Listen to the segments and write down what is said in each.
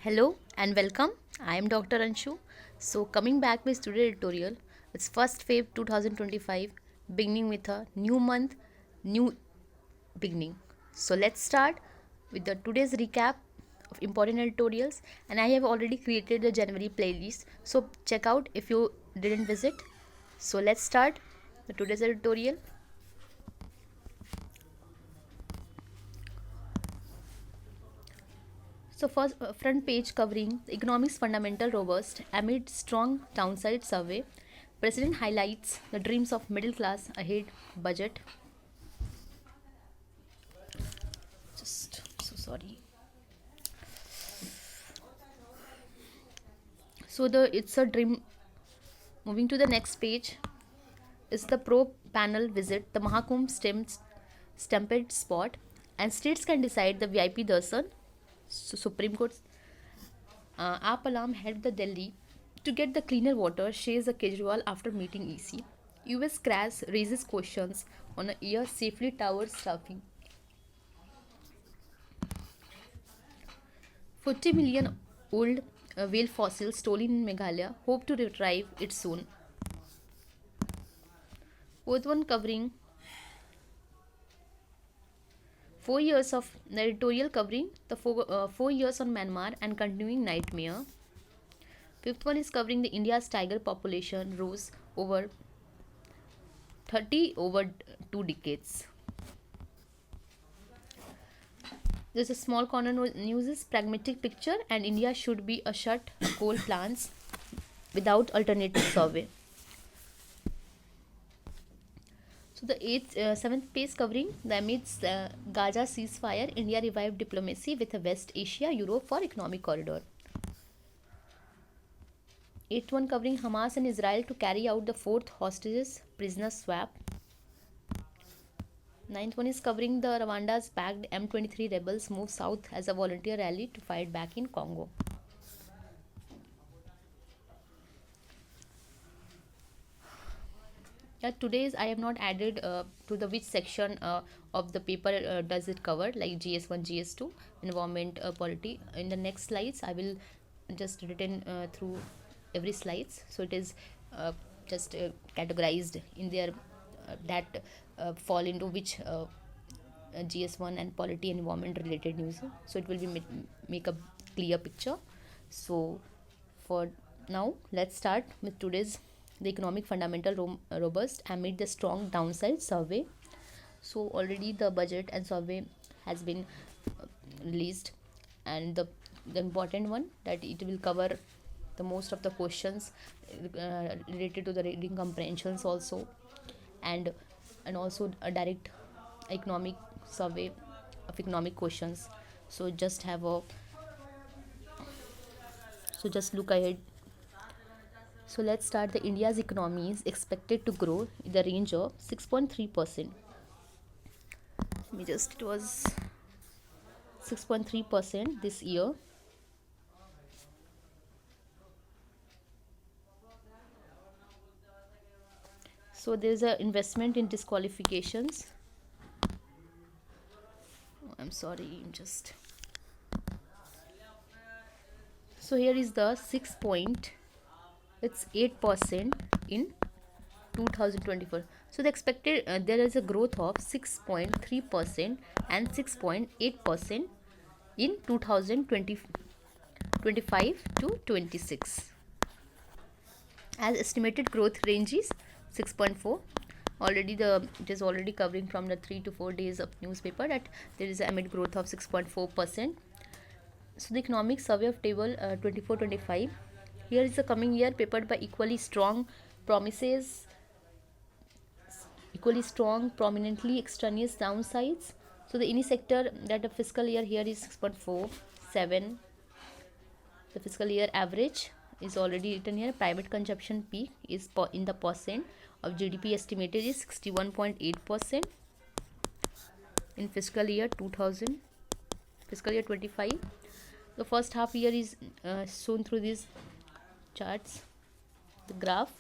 Hello and welcome. I am Dr. Anshu. So coming back with today's tutorial, it's 1st Feb 2025, beginning with a new month, new beginning. So let's start with the today's recap of important editorials, and I have already created the January playlist. So check out if you didn't visit. So let's start the today's editorial. So first front page covering the economics fundamental robust amid strong downside survey. President highlights the dreams of middle class ahead budget. Just so sorry. So the it's a dream. Moving to the next page is the pro panel visit the Mahakumbh stampede spot, and states can decide the VIP darshan. So Supreme Court Apalam helped the Delhi to get the cleaner water, shares the Kejriwal after meeting EC. US crash raises questions on a year safely tower staffing. 40 million old whale fossils stolen in Meghalaya, hope to retrieve it soon. Fourth one covering 4 years of editorial covering the 4 years on Myanmar and continuing nightmare. Fifth one is covering the India's tiger population rose over 30 over 2 decades. There's a small corner news is pragmatic picture, and India should be a shut coal plants without alternative survey. So the seventh page covering the amidst Gaza ceasefire, India revived diplomacy with West Asia, Europe for economic corridor. Eighth one covering Hamas and Israel to carry out the fourth hostages prisoner swap. Ninth one is covering the Rwanda's backed M23 rebels move south as a volunteer rally to fight back in Congo. Yeah, today's I have not added to the which section of the paper does it cover, like GS1, GS2, environment, polity. In the next slides, I will just written through every slides, so it is just categorized in their that fall into which GS1 and polity and environment related news. So it will be make a clear picture. So for now, let's start with today's the economic fundamental robust amid the strong downside survey. So already the budget and survey has been released, and the important one that it will cover the most of the questions related to the reading comprehensions also, and also a direct economic survey of economic questions. So just have a so just look ahead. So let's start. The India's economy is expected to grow in the range of 6.3%. Let me just it was 6.3% this year. So there's a investment in disqualifications. I'm sorry, I'm just. So here is the 6 point. It's 8% in 2024. So the expected there is a growth of 6.3% and 6.8% in 2025 to 26. As estimated growth range is 6.4. Already it is already covering from the 3 to 4 days of newspaper that there is a amid growth of 6.4%. So the economic survey of table 24-25. Here is the coming year papered by equally strong promises, equally strong prominently extraneous downsides. So the any sector that the fiscal year here is 6.47. The fiscal year average is already written here. Private consumption peak is in the percent of GDP estimated is 61.8% in fiscal year 2000, fiscal year 25. The first half year is shown through these charts, the graph.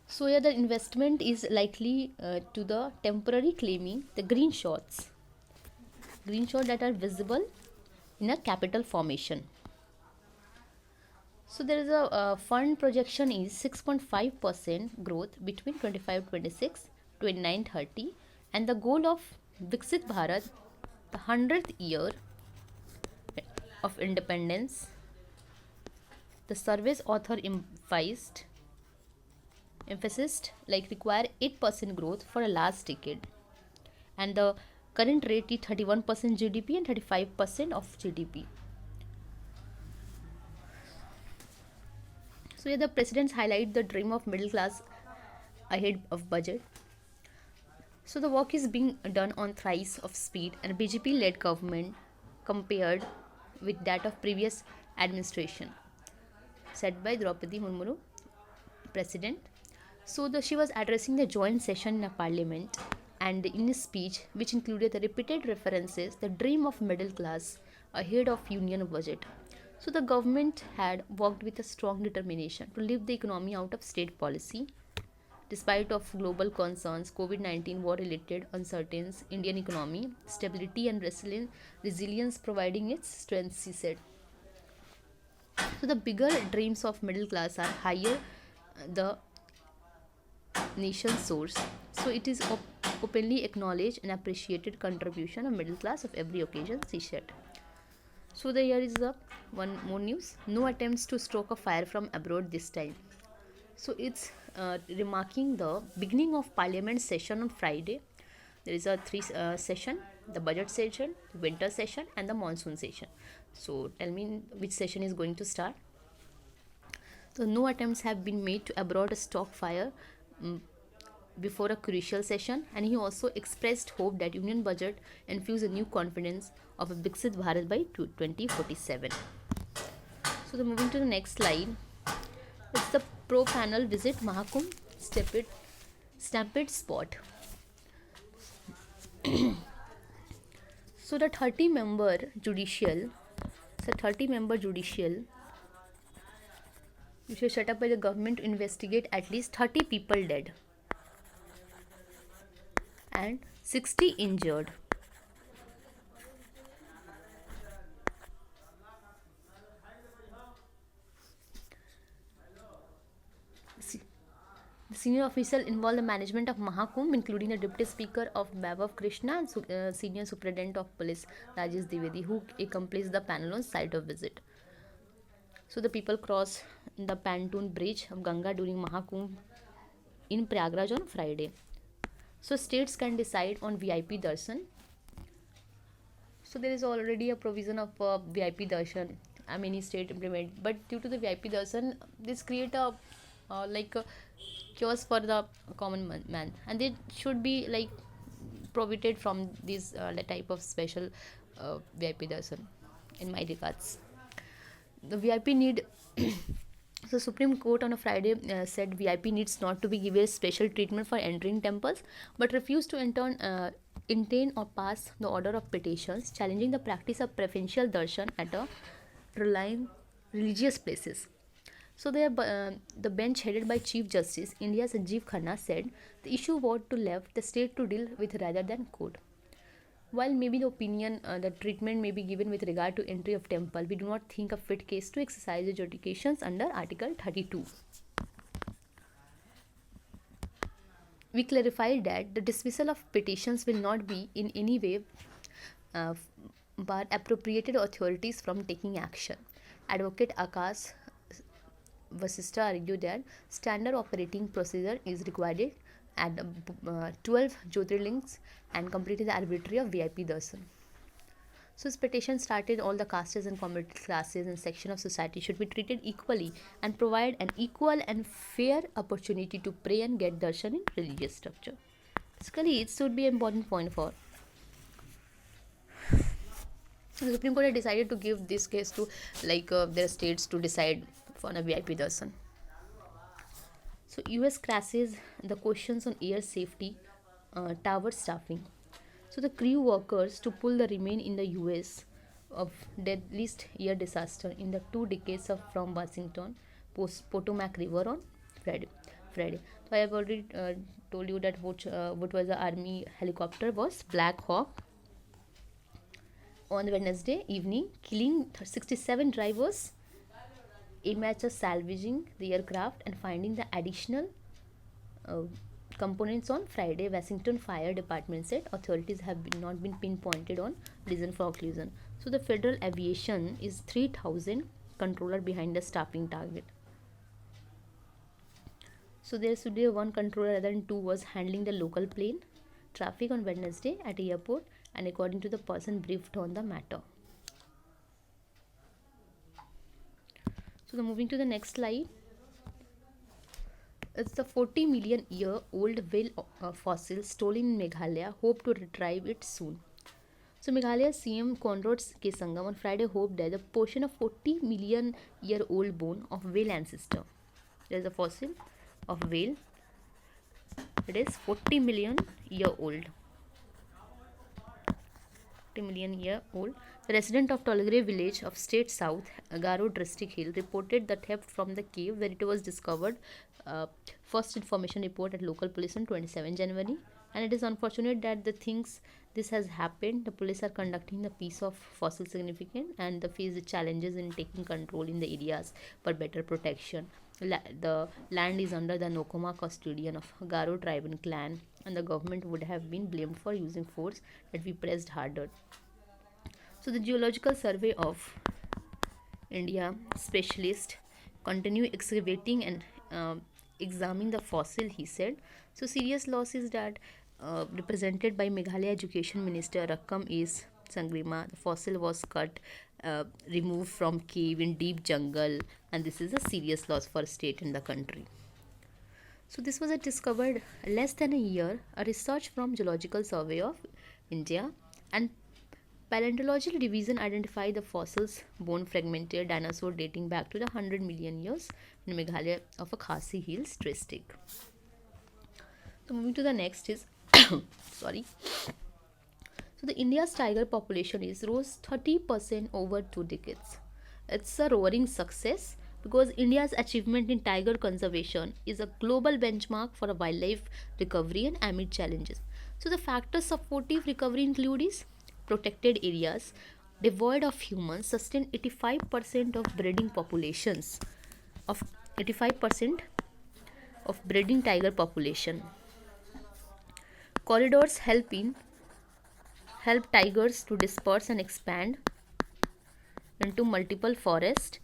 So here the investment is likely to the temporary claiming the green shoots that are visible in a capital formation. So there is a fund projection is 6.5% growth between 25-26, 29-30, and the goal of Viksit Bharat, the 100th year of independence. The survey's author emphasized like require 8% growth for a last decade, and the current rate is 31% GDP and 35% of GDP. So here the presidents highlight the dream of middle class ahead of budget. So the work is being done on thrice of speed and BJP led government compared with that of previous administration, said by Draupadi Murmu, president. So she was addressing the joint session in a parliament, and in a speech which included the repeated references the dream of middle class ahead of union budget. So the government had worked with a strong determination to lift the economy out of state policy. Despite of global concerns, COVID-19 war-related uncertainties, Indian economy, stability and resilience providing its strength, she said. So the bigger dreams of middle class are higher the nation's source. So it is openly acknowledged and appreciated contribution of middle class of every occasion, she said. So here is the one more news. No attempts to stoke a fire from abroad this time. So it's remarking the beginning of parliament session on Friday. There is a three session: the budget session, winter session, and the monsoon session. So tell me which session is going to start. So no attempts have been made to abroad a stock fire before a crucial session, and he also expressed hope that union budget infuse a new confidence of a Viksit Bharat by 2047. So moving to the next slide, it's the pro panel visit Mahakumbh Stampede spot. So the 30-member judicial, which was set up by the government to investigate at least 30 people dead and 60 injured. The senior official involved the management of Mahakumbh, including the Deputy Speaker of Vaibhav Krishna and Senior Superintendent of Police Rajesh Dwivedi, who accompanied the panel on site of visit. So the people crossed the Pontoon Bridge of Ganga during Mahakumbh in Prayagraj on Friday. So states can decide on VIP darshan. So there is already a provision of VIP darshan. Many state implement, but due to the VIP darshan, this create a cures for the common man, and they should be like prohibited from this type of special VIP darshan. In my regards, the VIP need. So Supreme Court on a Friday said VIP needs not to be given special treatment for entering temples, but refused to entertain or pass the order of petitions challenging the practice of preferential darshan at a religious places. So the bench headed by Chief Justice India Sanjeev Khanna said the issue was to left the state to deal with rather than court. While maybe the opinion, the treatment may be given with regard to entry of temple, we do not think a fit case to exercise the judications under Article 32. We clarified that the dismissal of petitions will not be in any way bar appropriated authorities from taking action. Advocate Akash Vasista argued that standard operating procedure is required at 12 Jyotirlings and completed the arbitrary of VIP darshan. So his petition started all the castes and community classes and section of society should be treated equally and provide an equal and fair opportunity to pray and get darshan in religious structure. Basically, it should be an important point for. The Supreme Court had decided to give this case to their states to decide for a VIP darshan. So US crashes the questions on air safety tower staffing. So the crew workers to pull the remain in the US of deadliest air disaster in the 2 decades of from Washington Potomac River on Friday. So I have already told you that what was the army helicopter was Black Hawk, on Wednesday evening, killing 67 drivers, amateurs salvaging the aircraft and finding the additional uh, components on Friday. Washington Fire Department said authorities have not been pinpointed on reason for collision. So the Federal Aviation is 3,000 controller behind the staffing target. So there should be one controller rather than two was handling the local plane traffic on Wednesday at airport, and according to the person briefed on the matter. So moving to the next slide, it's the 40 million year old whale fossil stolen in Meghalaya. Hope to retrieve it soon. So Meghalaya CM Conrad K. Sangam on Friday hoped that the portion of 40 million year old bone of whale ancestor. There is a fossil of whale. It is 40 million year old. 40 million year old. The resident of Tolgre village of state south, Garo district hill, reported the theft from the cave where it was discovered. First information report at local police on 27 January. And it is unfortunate that this has happened. The police are conducting the piece of fossil significance and the face the challenges in taking control in the areas for better protection. The land is under the Nokoma custodian of Garo tribe and clan, and the government would have been blamed for using force that we pressed harder. So the Geological Survey of India specialist continue excavating and examining the fossil, he said. So serious loss is that represented by Meghalaya Education Minister Rakam is Sangrima. The fossil was cut, removed from cave in deep jungle, and this is a serious loss for state and the country. So this was discovered less than a year. A research from Geological Survey of India and Paleontological Division identified the fossils bone fragmented dinosaur dating back to the 100 million years in Meghalaya of a Khasi Hills district. So moving to the next is sorry. So the India's tiger population is rose 30% over 2 decades. It's a roaring success because India's achievement in tiger conservation is a global benchmark for a wildlife recovery and amid challenges. So the factors supportive recovery include is protected areas devoid of humans sustain 85% of breeding populations of 85% of breeding tiger population. Corridors help tigers to disperse and expand into multiple forests,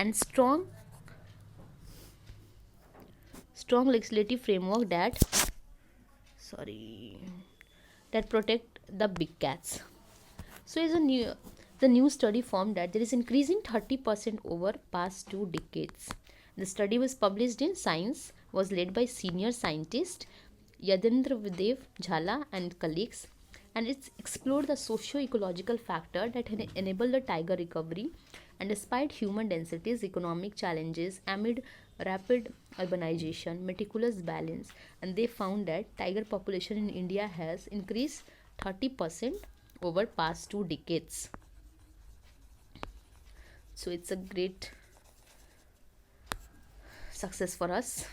and strong legislative framework that protect the big cats. So the new study found that there is increasing 30% over past 2 decades. The study was published in Science, was led by senior scientist Yadendra Videv Jhala and colleagues, and it's explored the socio-ecological factor that enable the tiger recovery, and despite human densities, economic challenges amid rapid urbanization, meticulous balance, and they found that tiger population in India has increased 30% over past 2 decades. So it's a great success for us.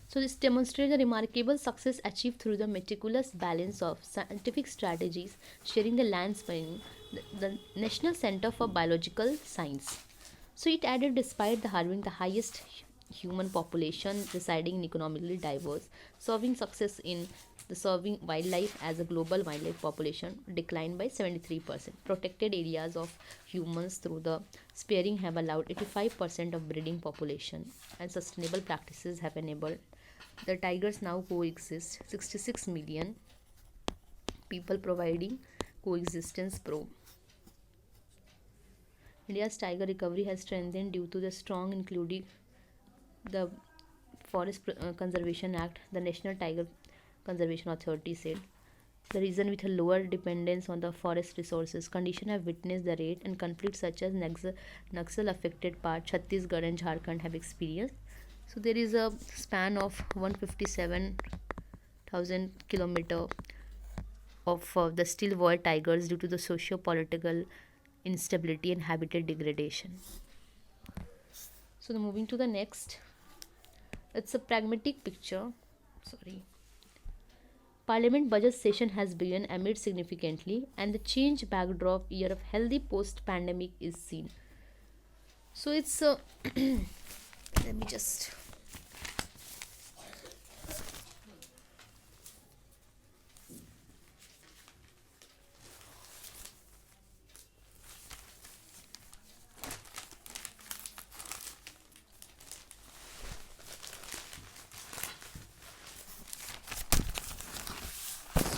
So this demonstrates the remarkable success achieved through the meticulous balance of scientific strategies sharing the land spanning the National Center for Biological Science. So it added despite having the highest human population residing in economically diverse, serving success in the serving wildlife as a global wildlife population declined by 73%. Protected areas of humans through the sparing have allowed 85% of breeding population, and sustainable practices have enabled the tigers now coexist 66 million people providing coexistence pro. India's tiger recovery has strengthened due to the strong including the Forest Conservation Act, the National Tiger Conservation Authority said. The reason with a lower dependence on the forest resources, condition have witnessed the rate and conflicts such as Naxal affected part Chhattisgarh and Jharkhand have experienced. So there is a span of 157,000 kilometer of the still void tigers due to the socio-political instability and habitat degradation. So moving to the next, it's a pragmatic picture. Parliament budget session has begun amid significantly, and the change backdrop year of healthy post-pandemic is seen. So it's let me just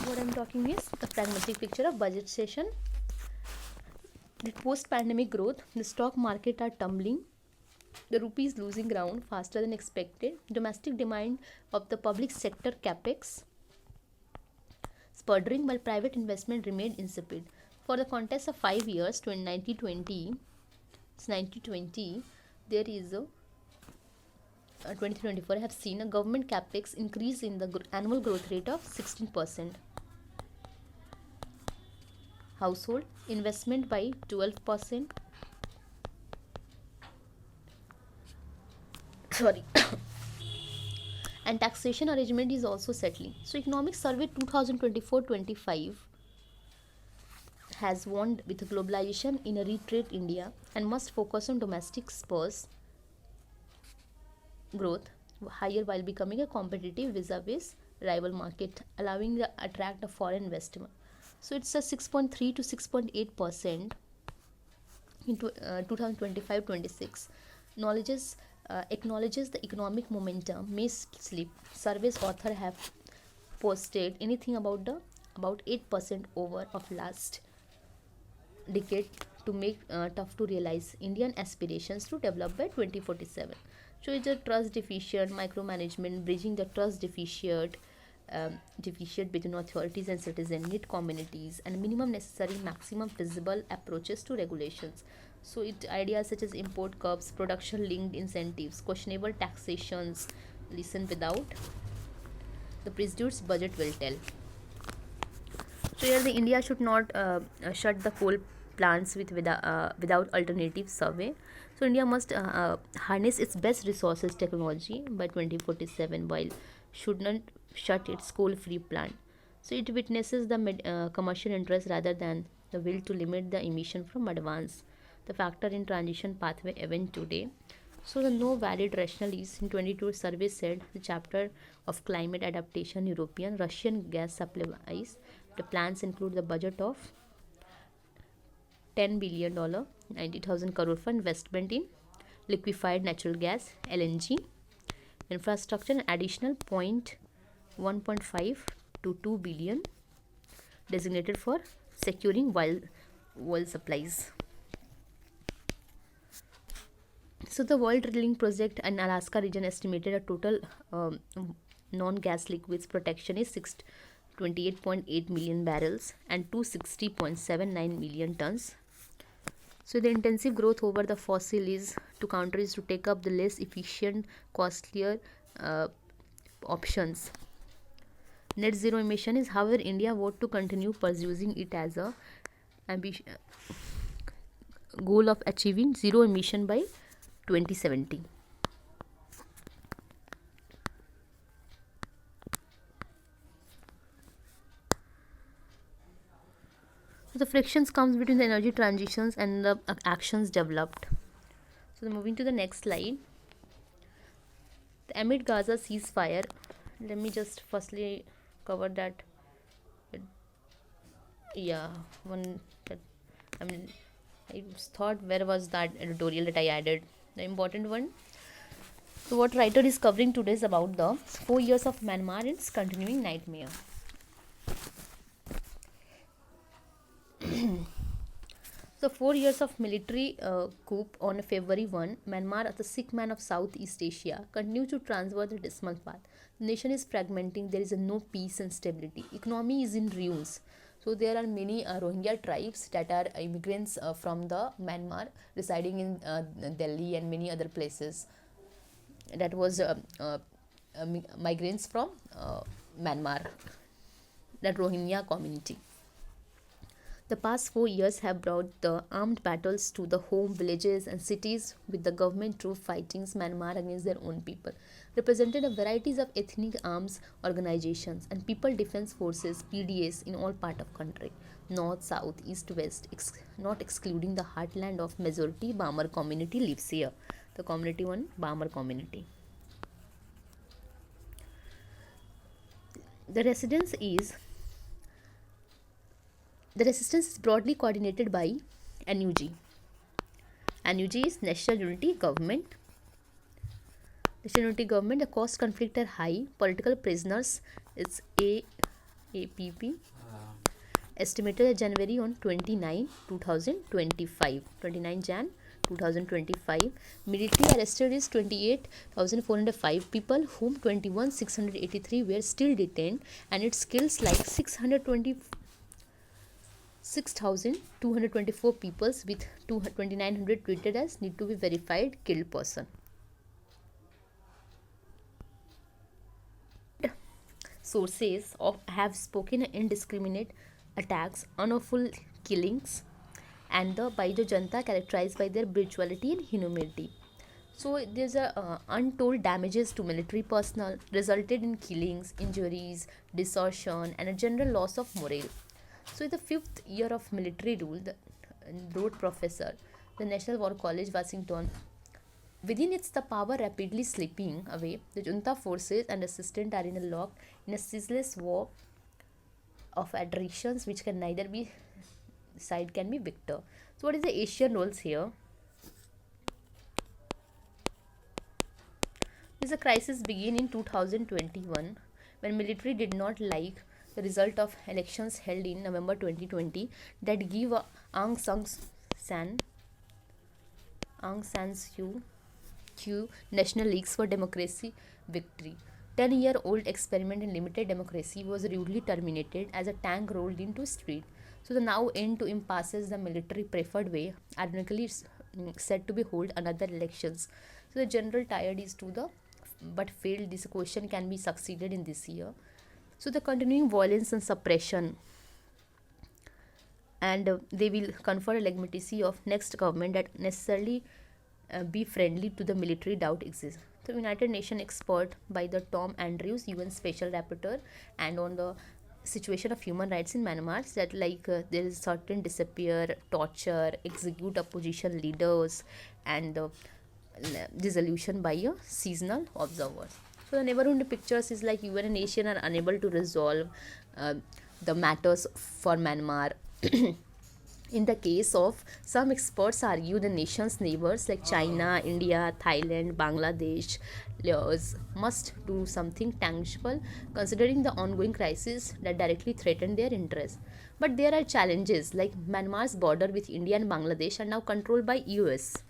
what I'm talking is the pragmatic picture of budget session. The post-pandemic growth, the stock market are tumbling, the rupee is losing ground faster than expected. Domestic demand of the public sector capex sputtering while private investment remained insipid. For the context of 5 years, 2020, there is a 2024 have seen a government capex increase in the annual growth rate of 16%. Household investment by 12%. Sorry. And taxation arrangement is also settling. So economic survey 2024-25 has warned with globalization in a retreat India and must focus on domestic spurs growth higher while becoming a competitive vis-a-vis rival market, allowing the attract a foreign investment. So it's a 6.3 to 6.8% in 2025-26. Acknowledges the economic momentum may slip. Survey's author have posted anything about 8% over of last decade to make tough to realize Indian aspirations to develop by 2047. So it's a trust deficit, micromanagement, bridging the trust deficit between authorities and citizen need communities, and minimum necessary maximum feasible approaches to regulations. So it ideas such as import curbs, production linked incentives, questionable taxations, listen without the president's budget will tell. So here the India should not shut the coal plants without alternative survey. So India must harness its best resources technology by 2047 while should not shut its coal-free plant. So it witnesses the commercial interest rather than the will to limit the emission from advance. The factor in transition pathway event today. So the no valid rationale is in 22 survey said the chapter of climate adaptation European Russian gas supplies. The plans include the budget of $10 billion, 90,000 crore for investment in liquefied natural gas (LNG) infrastructure, and additional 1.5 to 2 billion designated for securing world supplies. So the World Drilling Project in Alaska region estimated a total non-gas liquids protection is 628.8 million barrels and 260.79 million tons. So the intensive growth over the fossil is to countries to take up the less efficient, costlier options. Net zero emission is, however, India vote to continue pursuing it as a goal of achieving zero emission by 2070. So the frictions comes between the energy transitions and the actions developed. So moving to the next slide. The amid Gaza ceasefire, let me just firstly cover that. Yeah, one that I mean, I thought where was that editorial that I added? The important one. So what writer is covering today is about the 4 years of Myanmar and its continuing nightmare. So 4 years of military coup on February 1, Myanmar, the sick man of Southeast Asia, continues to transfer the dismal path. The nation is fragmenting. There is no peace and stability. Economy is in ruins. So there are many Rohingya tribes that are immigrants from the Myanmar residing in Delhi and many other places. That was migrants from Myanmar, that Rohingya community. The past 4 years have brought the armed battles to the home villages and cities, with the government troops fighting Myanmar against their own people. Represented a varieties of ethnic arms organizations and people defense forces (PDS) in all part of country, north, south, east, west, not excluding the heartland of majority Bamar community lives here. The community one, Bamar community. The residence is the resistance is broadly coordinated by NUG. NUG is National Unity Government. National Unity Government. The cost conflict are high. Political prisoners is APP. Estimated January on 29, 2025. 29 Jan 2025. Military arrested is 28,405 people, whom 21,683 were still detained, and it kills like 6,224 peoples, with 2,900 treated as need to be verified killed person. Sources have spoken indiscriminate attacks, unlawful killings, and the Baijo Janta characterized by their brutality and inhumanity. So there's a untold damages to military personnel, resulted in killings, injuries, desertion, and a general loss of morale. So in the 5th year of military rule, wrote Professor, the National War College, Washington, within its the power rapidly slipping away, the junta forces and assistants are locked in a ceaseless war of attritions, which can neither be side can be victor. So what is the Asian roles here? This crisis began in 2021 when military did not like the result of elections held in November 2020 that give Aung San Suu Kyi National Leagues for Democracy victory. 10-year-old experiment in limited democracy was rudely terminated as a tank rolled into street. So the now end to impasses the military preferred way, ironically said to be hold another elections. So the general tired is to the but failed this question can be succeeded in this year. So the continuing violence and suppression, and they will confer a legitimacy of next government that necessarily be friendly to the military doubt exists. The United Nations expert by the Tom Andrews, UN Special Rapporteur, and on the situation of human rights in Myanmar, that there is certain disappear, torture, execute opposition leaders, and dissolution by a seasonal observers. So the neighborhood pictures is like UN and Asian are unable to resolve the matters for Myanmar. In the case of some experts argue the nation's neighbors like China, India, Thailand, Bangladesh, Laos must do something tangible considering the ongoing crisis that directly threaten their interests. But there are challenges like Myanmar's border with India and Bangladesh are now controlled by US.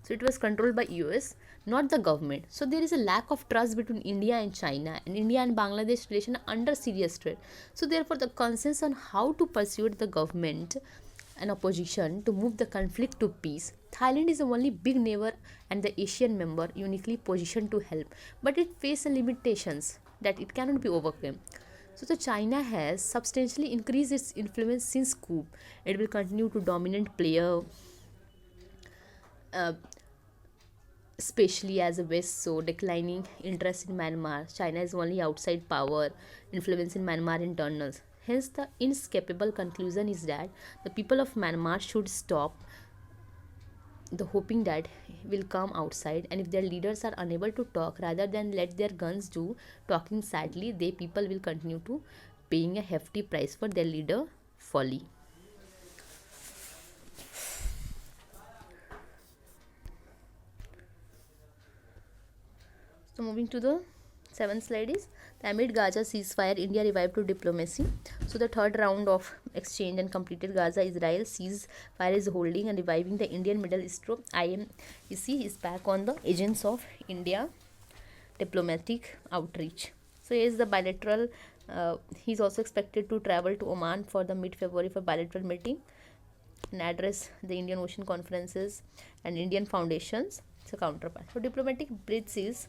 So it was controlled by US, not the government. So there is a lack of trust between India and China, and India and Bangladesh relation are under serious threat. So therefore the consensus on how to persuade the government and opposition to move the conflict to peace. Thailand is the only big neighbor and the Asian member uniquely positioned to help, but it faces limitations that it cannot be overcome. So the China has substantially increased its influence since coup. It will continue to dominant player, especially as a West so declining interest in Myanmar. China is only outside power influence in Myanmar internals. Hence, the inescapable conclusion is that the people of Myanmar should stop the hoping that will come outside, and if their leaders are unable to talk, rather than let their guns do talking, sadly, they people will continue to paying a hefty price for their leader folly. So moving to the 7th slide is the amid Gaza ceasefire, India revived to diplomacy. So the third round of exchange and completed Gaza Israel ceasefire is holding and reviving the Indian Middle East troop. IMEC is back on the agents of India diplomatic outreach. So here is the bilateral. He is also expected to travel to Oman for the mid-February for bilateral meeting and address the Indian Ocean conferences and Indian foundations. So counterpart. So diplomatic bridge is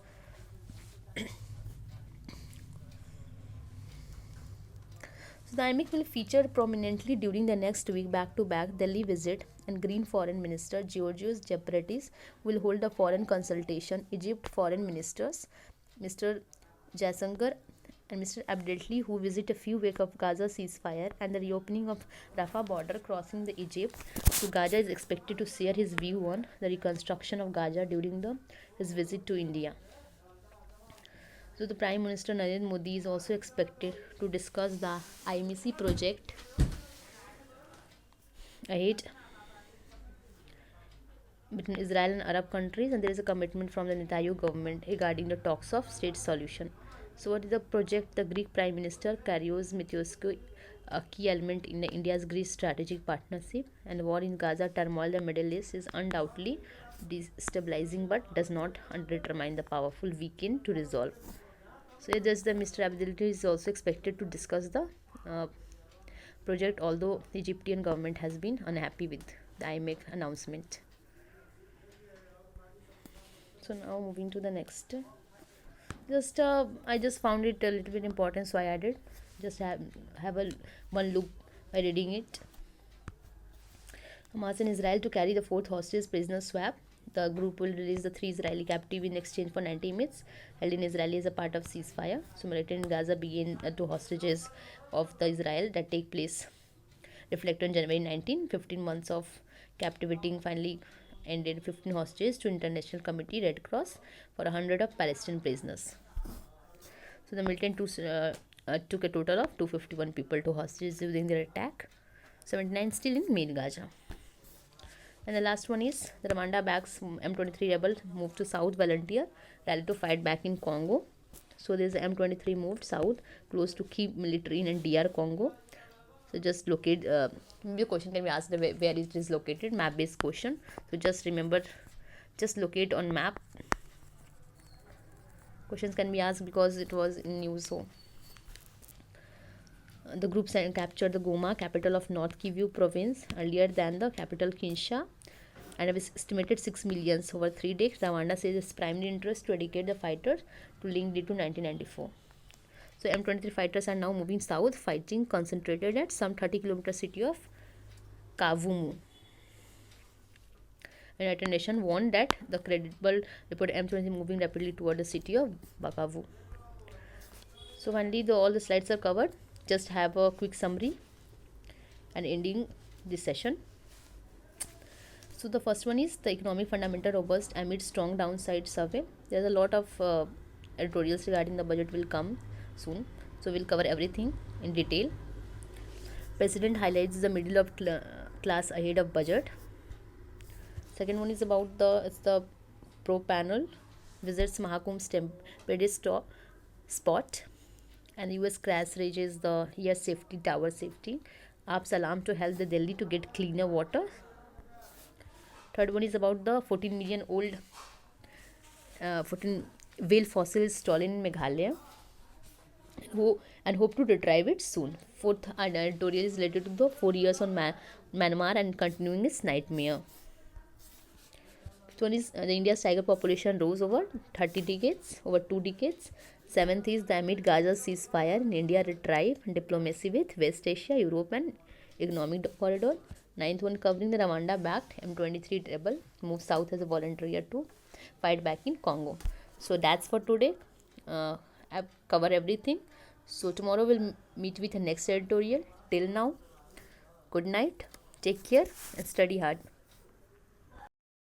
So the IMEC will feature prominently during the next week back-to-back Delhi visit, and Green Foreign Minister Georgios Jepratis will hold a foreign consultation. Egypt Foreign Ministers Mr. Jaisankar and Mr. Abdeltli, who visit a few weeks of Gaza ceasefire and the reopening of Rafah border crossing the Egypt to Gaza, is expected to share his view on the reconstruction of Gaza during his visit to India. So the Prime Minister Narendra Modi is also expected to discuss the IMEC project ahead between Israel and Arab countries, and there is a commitment from the Netanyahu government regarding the talks of state solution. So what is the project? The Greek Prime Minister Kyrios Mitsotakis, a key element in India's Greece strategic partnership, and war in Gaza turmoil the Middle East is undoubtedly destabilizing but does not determine the powerful weekend to resolve. So just the Mr. Abdeltli is also expected to discuss the project, although the Egyptian government has been unhappy with the IMEC announcement. So now moving to the next. I just found it a little bit important, so I added. Just have a one look by reading it. Hamas and Israel to carry the fourth hostage prisoner swap. The group will release the 3 Israeli captives in exchange for 90 inmates held in Israel as a part of ceasefire. So military in Gaza begin 2 hostages of the Israel that take place reflected on January 19. 15 months of captivating finally ended. 15 hostages to International Committee Red Cross for 100 of Palestinian prisoners. So the militant took a total of 251 people to hostages during their attack. 79 still in main Gaza. And the last one is the Rwanda backs M23 rebel moved to south volunteer rally to fight back in Congo. So there's M23 moved south close to key military in DR Congo. So just locate. The question can be asked where it is located. Map based question. So just remember, just locate on map. Questions can be asked because it was in news. So the group captured the Goma, capital of North Kivu province, earlier than the capital Kinshasa, and have estimated 6 million over 3 days. Rwanda says its primary interest to educate the fighters to link it to 1994. So M23 fighters are now moving south, fighting concentrated at some 30 km city of Kavumu. And United Nations warned that the credible report M23 moving rapidly toward the city of Bukavu. So finally, all the slides are covered. Just have a quick summary and ending this session. So the first one is the economic fundamental robust amid strong downside survey. There's a lot of editorials regarding the budget will come soon. So we'll cover everything in detail. President highlights the middle of class ahead of budget. Second one is about the pro panel visits Mahakumbh's pedestal spot, and US crash rages the air safety tower safety. Apps alarm to help the Delhi to get cleaner water. Third one is about the 14 million old 14 whale fossils stolen in Meghalaya, and hope to retrieve it soon. Fourth editorial is related to the 4 years on Myanmar and continuing its nightmare. Fifth one is the India's tiger population rose over 30 decades, over 2 decades. Seventh is the amid Gaza ceasefire in India retrieve diplomacy with West Asia, Europe and economic corridor. Ninth one covering the Rwanda-backed M23 rebel move south as a volunteer to fight back in Congo. So that's for today. I've covered everything. So tomorrow we'll meet with the next editorial. Till now, good night, take care and study hard.